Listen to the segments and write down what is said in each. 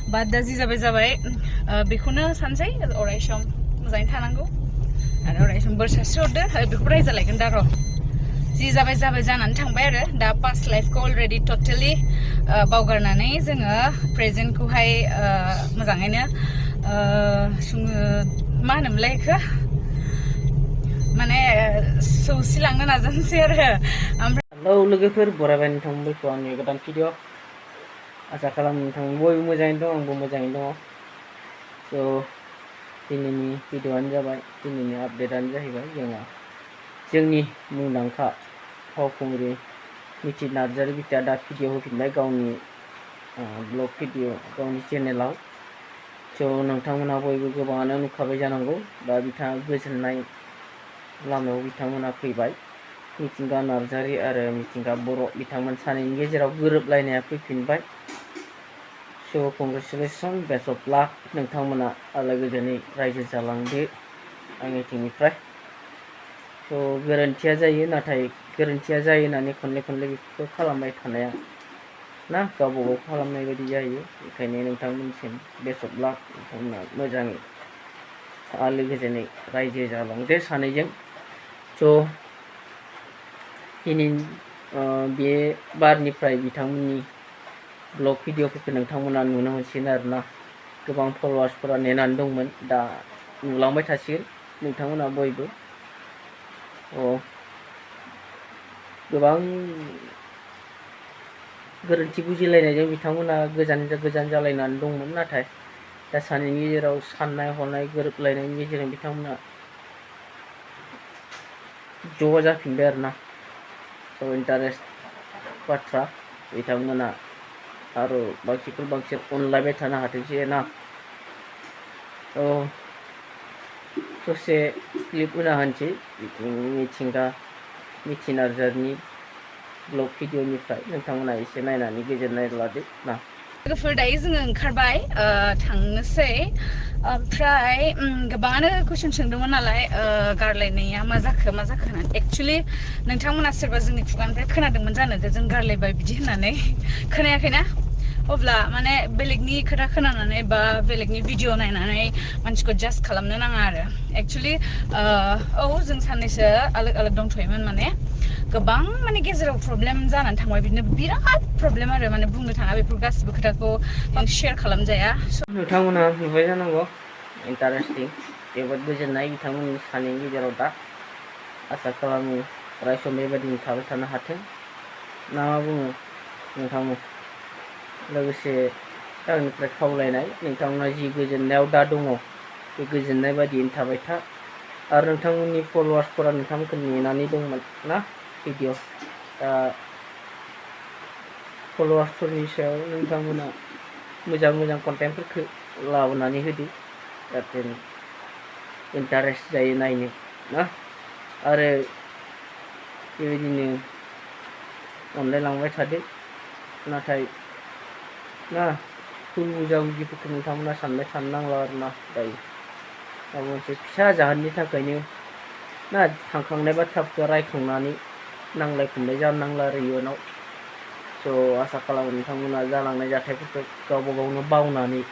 बा दा जि जाबाय जाबाय बेखौनो सानसै अराय सम मोजाङै थानांगौ आरो अराय सम बोर सारस्रि हरदो बेखौ रायजालायगोन दा र' जि जाबाय जाबाय जानानै थांबाय आरो दा पास्ट लाइफखौ अलरेडि टटेलि बावगारनानै जोङो प्रेजेन्टखौहाय मोजाङैनो मा होनोमोनलाय बेखौ माने सौसिलांनो नाजानोसै आरो ओमफ्राय हेलौ लोगोफोर बरायबाय नोंथांमोनखौ आंनि गोदान भिडिअ आसा खालामो नोंथां बयबो मोजाङैनो दं आंबो मोजाङैनो दङ स' दिनैनि भिडिअआनो जाबाय दिनैनि आपडेटआनो जाहैबाय जोंनि मुंदांखा फावखुंग्रि मिथि नार्जारि बिथाङा दा भिडिअ होफिनबाय गावनि ब्लग भिडिअ गावनि चेनेलाव स' नोंथांमोना बयबो गोबाङानो नुखाबाय जानांगौ दा बिथाङा गोजोननाय लामायाव बिथांमोना फैबाय मिथिंगा नार्जारि आरो मिथिंगा बर' बिथांमोन सानैनि गेजेराव गोरोबलायनाया फैफिनबाय स' कंग्रेचुलेसन बेस्ट अफ लाक नोंथांमोना आलो गोजोनै रायजो जालांदो आंनिथिंनिफ्राय स' गोरोन्थिया जायो नाथाय गोरोन्थिया जायो होननानै खनले खनले बेफोरखौ खालामबाय थानाया ना गावबा गाव खालामनाय बायदि जायो बेखायनो नोंथांमोनसिम बेस्ट अफ लाक नोंथांमोना मोजाङै आलो गोजोनै रायजो जालांदो सानैजों स' दिनै बे बारनिफ्राय बिथांमोननि ब्लग भिडिअफोरखौ नोंथांमोना नुनो मोनसिगोन आरोना गोबां फल'वार्सफोरा नेनानै दंमोन दा नुलांबाय थासिगोन नोंथांमोना बयबो गोबां गोरोन्थि बुजिलायनायजों बिथांमोना गोजान जालायनानै दंमोन नाथाय दा सानैनि गेजेराव साननाय हनाय गोरोबलायनायनि गेजेरजों बिथांमोना ज' जाफिनबाय आरोना स' इन्टारेस्ट बाथ्रा बिथांमोना आरो बांसिनखौ बांसिन अनलायबाय थानो हाथोंसै ना ससे क्लिप होना होनोसै मिथि नार्जारिनि ब्लग भिडिअनिफ्राय नोंथांमोना एसे नायनानै गोजोननाय लादो ना लोगोफोर दायो जोङो ओंखारबाय थांनोसै ओमफ्राय गोबाङानो कुइसन सोंदोंमोन नालाय गारलायनाया मा जाखो होननानै एक्सुवेलि नोंथांमोना सोरबा जोंनि खुगानिफ्राय खोनादोंमोन जानो जे जों गारलायबाय बिदि होननानै खोनायाखैना अब्ला माने बेलेगनि खोथा खोनानानै बा बेलेगनि भिडिअ नायनानै मानसिखौ जाज खालामनो नाङा आरो एक्सुवेलि जों साननैसो आलोग दंथ'योमोन माने गोबां माने गेजेराव प्रब्लेम जानानै थांबाय बिदिनो बिराद प्रब्लेम आरो माने बुंनो थाङा बेफोर गासिबो खोथाखौ शेयार खालामजाया नोंथांमोना नुबाय जानांगौ इन्टारेस्टिं जोबोद गोजोननाय बिथांमोननि सानैनि गेजेराव दा आसा खालामो अराय सम बेबायदिनो थाबाय थानो हाथों ना मा बुङो नोंथांमोन लोगोसे आंनिफ्राय खावलायनाय नोंथांमोना जि गोजोननायाव दा दङ बे गोजोननाय बायदियैनो थाबाय था आरो नोंथांमोननि फल'वार्सफोरा नोंथांमोनखौ नेनानै दंमोन ना भिडिअ दा फल'वार्सफोरनि सायाव नोंथांमोना मोजां कन्टेन्टफोरखौ लाबोनानै होदो जाहाथे इन्टारेस्ट जायो नायनो ना आरो बेबायदिनो अनलायलांबाय थादो नाथाय ना फुल बुजिफोरखौ नोंथांमोना सानबाय थानो नांला आरोना दायो माबा मोनसे फिसा जाहोननि थाखायनो ना थांखांनाय बाथ्राफोरखौ रायखांनानै नांलाय खमलाय जानो नांला आरो इयुनाव स' आसा खालामो नोंथांमोना जालांनाय जाथायफोरखौ गावबा गावनो बावनानै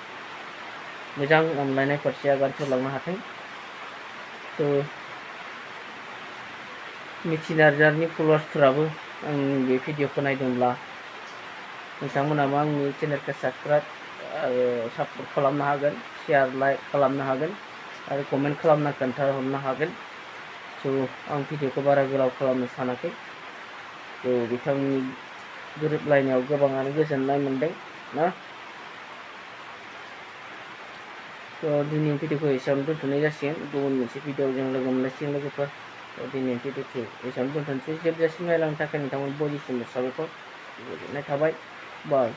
मोजां अनलायनाय फारसे आगान सुरलांनो हाथों स' मिथि नार्जारिनि फल'वार्सफोराबो आंनि बे भिडिअखौ नायदोंब्ला नोंथांमोनाबो आंनि चेनेलखौ साबसक्राइब आरो सापर्ट खालामनो हागोन शेयार लाइक खालामनो हागोन आरो कमेन्ट खालामना खोन्थाहरनो हागोन स' आं भिडिअखौ बारा गोलाव खालामनो सानाखै स' बिथांनि गोरोबलायनायाव गोबाङानो गोजोननाय मोनदों ना स' दिनैनि भिडिअखौ एसेयावनो दोनथ'नाय जासिगोन गुबुन मोनसे भिडिअजों लोगो मोनलायसिगोन लोगोफोर दिनैनि भिडिअखौ एसेयावनो दोनथ'नोसै जोबजासिम नायलांनो थाखाय नोंथांमोन बयनिसिमबो साबायखर गोजोननाय थाबाय बाय